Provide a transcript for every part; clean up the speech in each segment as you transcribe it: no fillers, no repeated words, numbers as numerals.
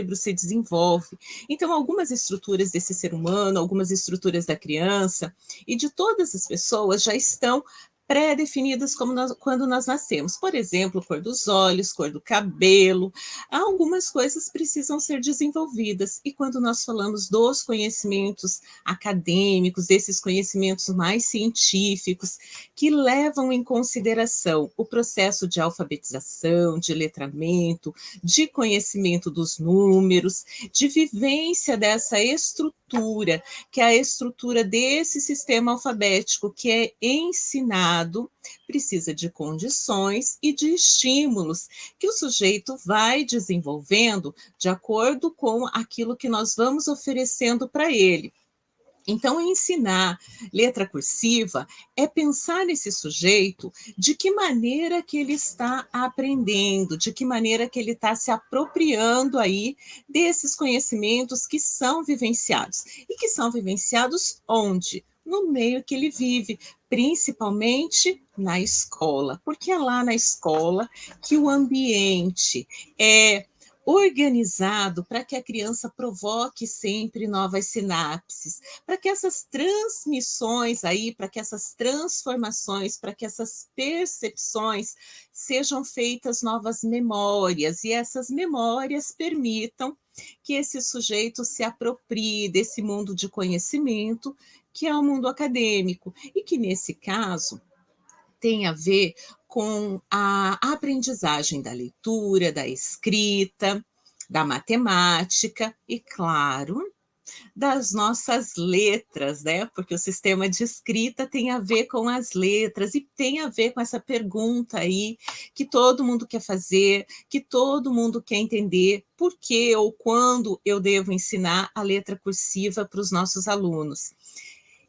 cérebro se desenvolve. Então, algumas estruturas desse ser humano, algumas estruturas da criança e de todas as pessoas já estão pré-definidas quando nós nascemos. Por exemplo, cor dos olhos, cor do cabelo. Algumas coisas precisam ser desenvolvidas. E quando nós falamos dos conhecimentos acadêmicos, desses conhecimentos mais científicos, que levam em consideração o processo de alfabetização, de letramento, de conhecimento dos números, de vivência dessa estrutura, que é a estrutura desse sistema alfabético que é ensinado, precisa de condições e de estímulos que o sujeito vai desenvolvendo de acordo com aquilo que nós vamos oferecendo para ele. Então, ensinar letra cursiva é pensar nesse sujeito de que maneira que ele está aprendendo, de que maneira que ele está se apropriando aí desses conhecimentos que são vivenciados. E que são vivenciados onde? No meio que ele vive, principalmente na escola, porque é lá na escola que o ambiente é organizado para que a criança provoque sempre novas sinapses, para que essas transmissões aí, para que essas transformações, para que essas percepções sejam feitas novas memórias, e essas memórias permitam que esse sujeito se aproprie desse mundo de conhecimento, que é o mundo acadêmico, e que, nesse caso, tem a ver com a aprendizagem da leitura, da escrita, da matemática e, claro, das nossas letras, né? Porque o sistema de escrita tem a ver com as letras e tem a ver com essa pergunta aí que todo mundo quer fazer, que todo mundo quer entender por que ou quando eu devo ensinar a letra cursiva para os nossos alunos.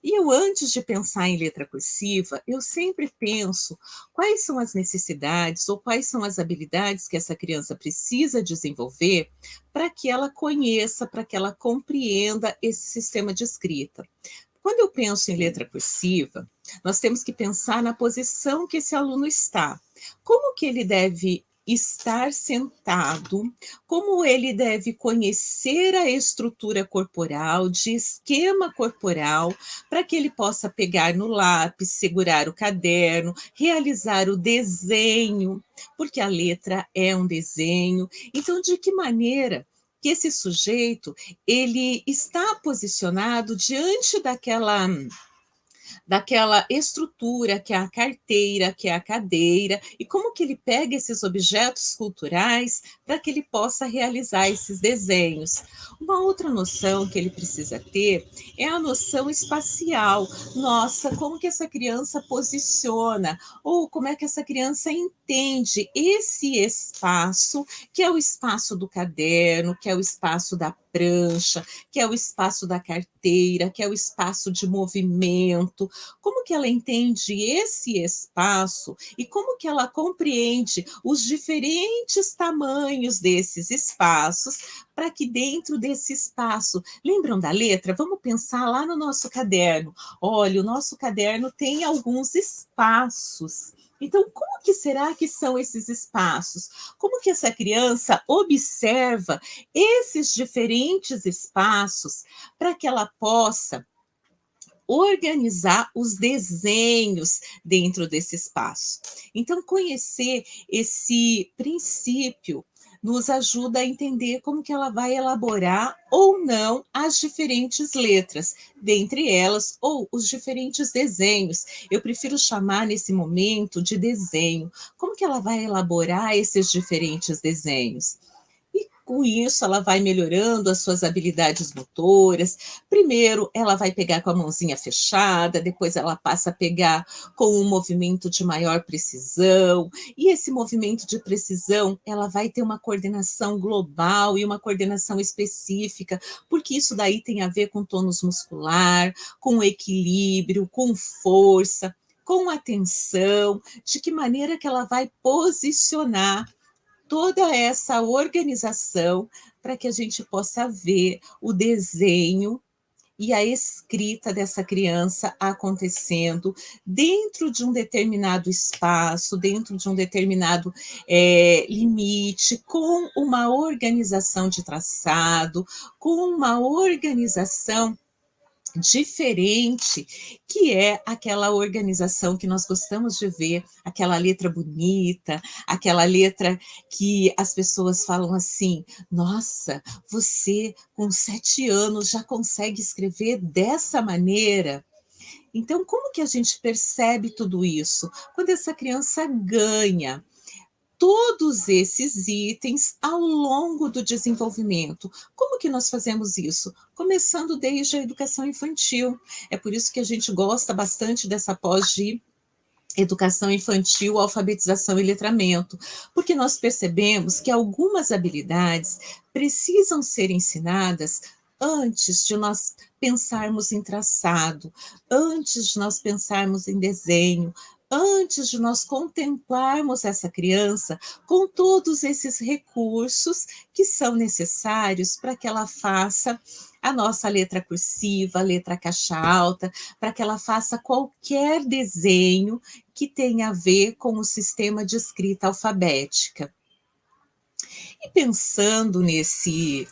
E eu, antes de pensar em letra cursiva, eu sempre penso quais são as necessidades ou quais são as habilidades que essa criança precisa desenvolver para que ela conheça, para que ela compreenda esse sistema de escrita. Quando eu penso em letra cursiva, nós temos que pensar na posição que esse aluno está. Como que ele deve estar sentado, como ele deve conhecer a estrutura corporal, de esquema corporal, para que ele possa pegar no lápis, segurar o caderno, realizar o desenho, porque a letra é um desenho. Então, de que maneira que esse sujeito ele está posicionado diante daquela estrutura que é a carteira, que é a cadeira, e como que ele pega esses objetos culturais para que ele possa realizar esses desenhos. Uma outra noção que ele precisa ter é a noção espacial. Nossa, como que essa criança posiciona, ou como é que essa criança entende esse espaço, que é o espaço do caderno, que é o espaço da prancha, que é o espaço da carteira, que é o espaço de movimento. Como que ela entende esse espaço e como que ela compreende os diferentes tamanhos desses espaços para que dentro desse espaço, lembram da letra? Vamos pensar lá no nosso caderno. Olha, o nosso caderno tem alguns espaços. Então, como que será que são esses espaços? Como que essa criança observa esses diferentes espaços para que ela possa organizar os desenhos dentro desse espaço? Então, conhecer esse princípio nos ajuda a entender como que ela vai elaborar ou não as diferentes letras, dentre elas, ou os diferentes desenhos. Eu prefiro chamar nesse momento de desenho. Como que ela vai elaborar esses diferentes desenhos? Com isso, ela vai melhorando as suas habilidades motoras. Primeiro, ela vai pegar com a mãozinha fechada, depois ela passa a pegar com um movimento de maior precisão. E esse movimento de precisão, ela vai ter uma coordenação global e uma coordenação específica, porque isso daí tem a ver com tônus muscular, com equilíbrio, com força, com atenção, de que maneira que ela vai posicionar toda essa organização para que a gente possa ver o desenho e a escrita dessa criança acontecendo dentro de um determinado espaço, dentro de um determinado limite, com uma organização de traçado, com uma organização diferente, que é aquela organização que nós gostamos de ver, aquela letra bonita, aquela letra que as pessoas falam assim: nossa, você com 7 anos já consegue escrever dessa maneira? Então, como que a gente percebe tudo isso? Quando essa criança ganha todos esses itens ao longo do desenvolvimento. Como que nós fazemos isso? Começando desde a educação infantil. É por isso que a gente gosta bastante dessa pós de educação infantil, alfabetização e letramento, porque nós percebemos que algumas habilidades precisam ser ensinadas antes de nós pensarmos em traçado, antes de nós pensarmos em desenho, antes de nós contemplarmos essa criança com todos esses recursos que são necessários para que ela faça a nossa letra cursiva, a letra caixa alta, para que ela faça qualquer desenho que tenha a ver com o sistema de escrita alfabética. E pensando nesses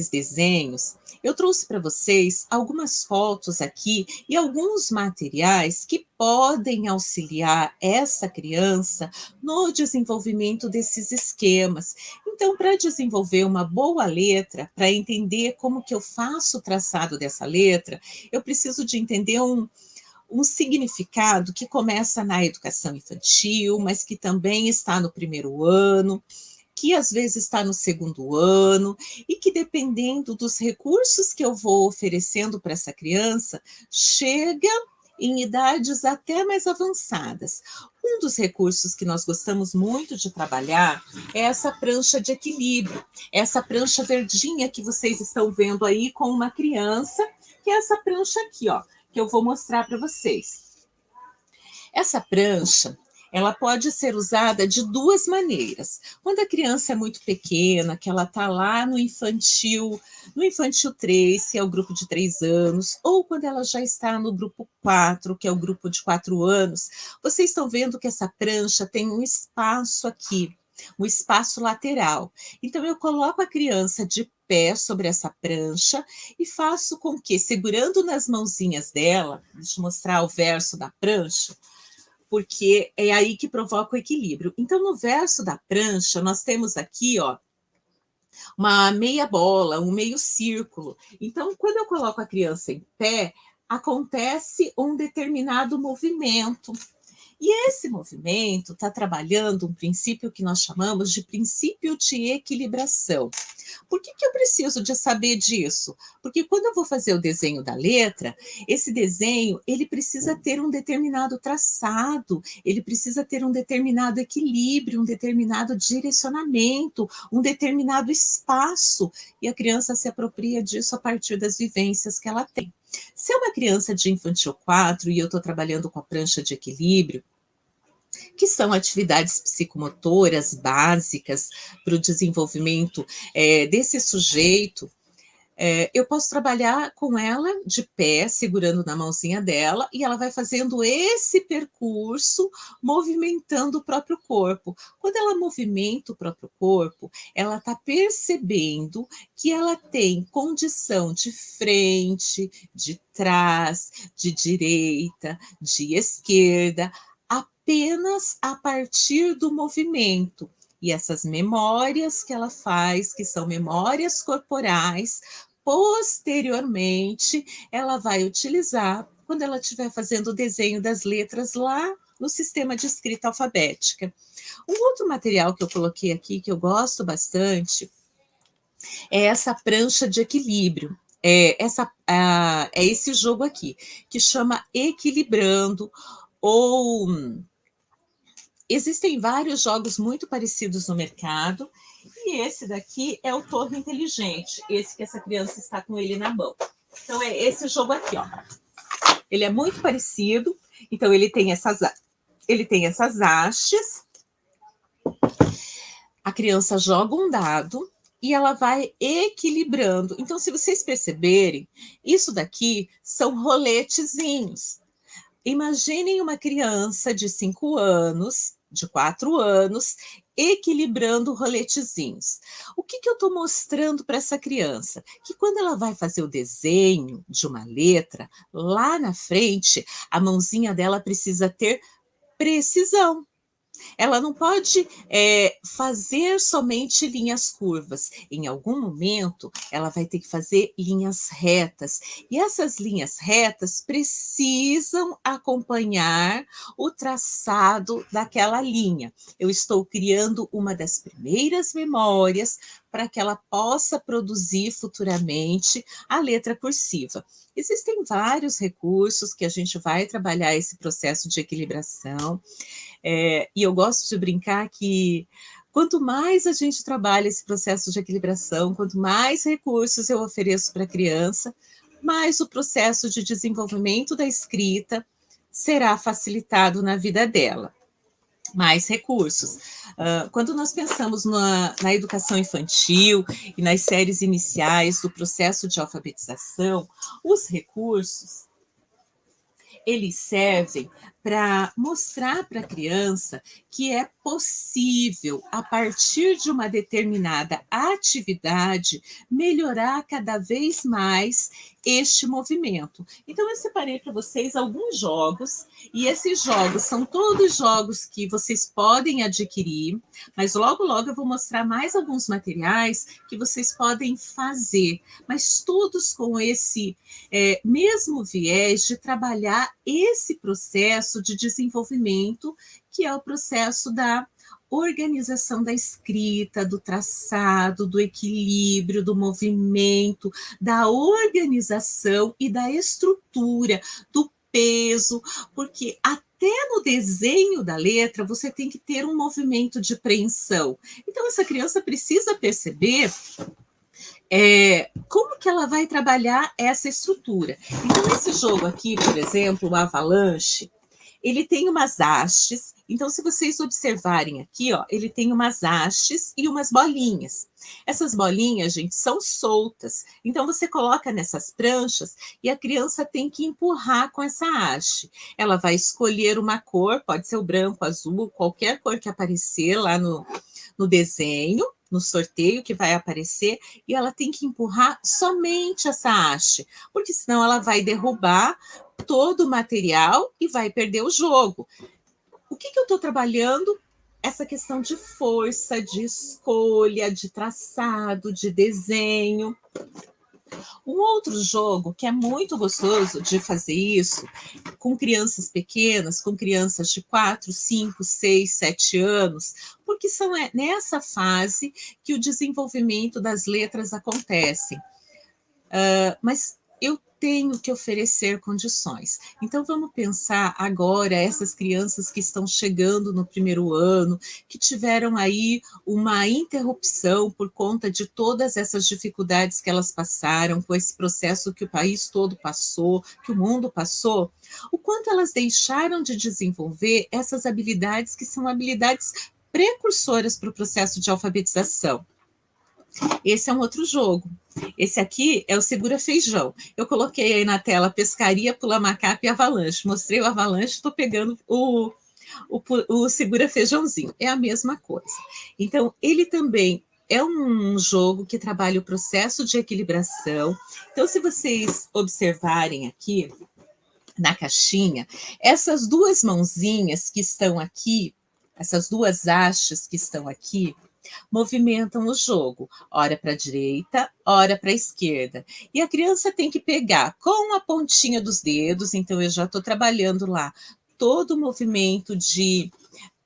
desenhos, eu trouxe para vocês algumas fotos aqui e alguns materiais que podem auxiliar essa criança no desenvolvimento desses esquemas. Então, para desenvolver uma boa letra, para entender como que eu faço o traçado dessa letra, eu preciso de entender um significado que começa na educação infantil, mas que também está no primeiro ano, que às vezes está no segundo ano, e que dependendo dos recursos que eu vou oferecendo para essa criança, chega em idades até mais avançadas. Um dos recursos que nós gostamos muito de trabalhar é essa prancha de equilíbrio, essa prancha verdinha que vocês estão vendo aí com uma criança, que é essa prancha aqui, ó, que eu vou mostrar para vocês. Essa prancha, ela pode ser usada de duas maneiras. Quando a criança é muito pequena, que ela está lá no infantil 3, que é o grupo de 3 anos, ou quando ela já está no grupo 4, que é o grupo de 4 anos, vocês estão vendo que essa prancha tem um espaço aqui, um espaço lateral. Então, eu coloco a criança de pé sobre essa prancha e faço com que, segurando nas mãozinhas dela, deixa eu mostrar o verso da prancha, porque é aí que provoca o equilíbrio. Então, no verso da prancha, nós temos aqui, ó, uma meia bola, um meio círculo. Então, quando eu coloco a criança em pé, acontece um determinado movimento. E esse movimento está trabalhando um princípio que nós chamamos de princípio de equilibração. Por que eu preciso de saber disso? Porque quando eu vou fazer o desenho da letra, esse desenho ele precisa ter um determinado traçado, ele precisa ter um determinado equilíbrio, um determinado direcionamento, um determinado espaço, e a criança se apropria disso a partir das vivências que ela tem. Se é uma criança de infantil 4 e eu estou trabalhando com a prancha de equilíbrio, que são atividades psicomotoras básicas para o desenvolvimento desse sujeito, eu posso trabalhar com ela de pé, segurando na mãozinha dela, e ela vai fazendo esse percurso, movimentando o próprio corpo. Quando ela movimenta o próprio corpo, ela está percebendo que ela tem condição de frente, de trás, de direita, de esquerda, apenas a partir do movimento. E essas memórias que ela faz, que são memórias corporais, posteriormente ela vai utilizar quando ela estiver fazendo o desenho das letras lá no sistema de escrita alfabética. Um outro material que eu coloquei aqui, que eu gosto bastante, é essa prancha de equilíbrio. É esse jogo aqui, que chama Equilibrando, ou existem vários jogos muito parecidos no mercado, e esse daqui é o Torre Inteligente, esse que essa criança está com ele na mão. Então, é esse jogo aqui, ó. Ele é muito parecido, então ele tem essas hastes, a criança joga um dado, e ela vai equilibrando. Então, se vocês perceberem, isso daqui são roletezinhos. Imaginem uma criança de 5 anos, de 4 anos, equilibrando roletezinhos. O que eu estou mostrando para essa criança? Que quando ela vai fazer o desenho de uma letra, lá na frente, a mãozinha dela precisa ter precisão. Ela não pode fazer somente linhas curvas. Em algum momento, ela vai ter que fazer linhas retas. E essas linhas retas precisam acompanhar o traçado daquela linha. Eu estou criando uma das primeiras memórias para que ela possa produzir futuramente a letra cursiva. Existem vários recursos que a gente vai trabalhar esse processo de equilibração. E eu gosto de brincar que quanto mais a gente trabalha esse processo de equilibração, quanto mais recursos eu ofereço para a criança, mais o processo de desenvolvimento da escrita será facilitado na vida dela. Mais recursos. Quando nós pensamos na educação infantil e nas séries iniciais do processo de alfabetização, os recursos, eles servem para mostrar para a criança que é possível, a partir de uma determinada atividade, melhorar cada vez mais este movimento. Então, eu separei para vocês alguns jogos, e esses jogos são todos jogos que vocês podem adquirir, mas logo, logo eu vou mostrar mais alguns materiais que vocês podem fazer, mas todos com esse mesmo viés de trabalhar esse processo de desenvolvimento, que é o processo da organização da escrita, do traçado, do equilíbrio, do movimento, da organização e da estrutura, do peso, porque até no desenho da letra você tem que ter um movimento de preensão. Então, essa criança precisa perceber como que ela vai trabalhar essa estrutura. Então, esse jogo aqui, por exemplo, o Avalanche, ele tem umas hastes. Então, se vocês observarem aqui, ó, ele tem umas hastes e umas bolinhas. Essas bolinhas, gente, são soltas. Então, você coloca nessas pranchas e a criança tem que empurrar com essa haste. Ela vai escolher uma cor, pode ser o branco, azul, qualquer cor que aparecer lá no desenho, no sorteio que vai aparecer, e ela tem que empurrar somente essa haste, porque senão ela vai derrubar todo o material e vai perder o jogo. O que eu estou trabalhando? Essa questão de força, de escolha, de traçado, de desenho. Um outro jogo que é muito gostoso de fazer isso, com crianças pequenas, com crianças de 4, 5, 6, 7 anos, porque são nessa fase que o desenvolvimento das letras acontece. Mas eu tenho que oferecer condições. Então, vamos pensar agora essas crianças que estão chegando no primeiro ano, que tiveram aí uma interrupção por conta de todas essas dificuldades que elas passaram, com esse processo que o país todo passou, que o mundo passou, o quanto elas deixaram de desenvolver essas habilidades que são habilidades precursoras para o processo de alfabetização. Esse é um outro jogo. Esse aqui é o Segura Feijão. Eu coloquei aí na tela pescaria, pula macaco e avalanche. Mostrei o avalanche, estou pegando o Segura Feijãozinho. É a mesma coisa. Então, ele também é um jogo que trabalha o processo de equilibração. Então, se vocês observarem aqui na caixinha, essas duas mãozinhas que estão aqui, essas duas hastes que estão aqui, movimentam o jogo, ora para a direita, ora para a esquerda. E a criança tem que pegar com a pontinha dos dedos, então eu já estou trabalhando lá todo o movimento de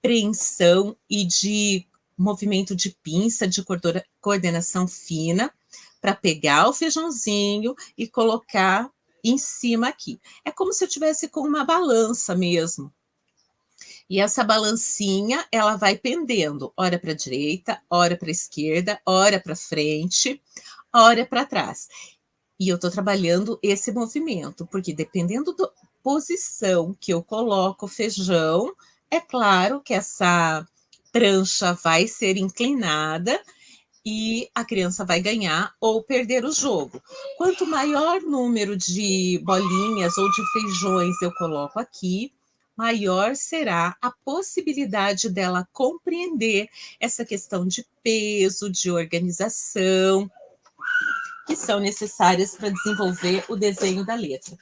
preensão e de movimento de pinça, de coordenação fina, para pegar o feijãozinho e colocar em cima aqui. É como se eu tivesse com uma balança mesmo. E essa balancinha, ela vai pendendo, ora para a direita, ora para a esquerda, ora para frente, ora para trás. E eu estou trabalhando esse movimento, porque dependendo da posição que eu coloco o feijão, é claro que essa prancha vai ser inclinada e a criança vai ganhar ou perder o jogo. Quanto maior número de bolinhas ou de feijões eu coloco aqui, maior será a possibilidade dela compreender essa questão de peso, de organização, que são necessárias para desenvolver o desenho da letra.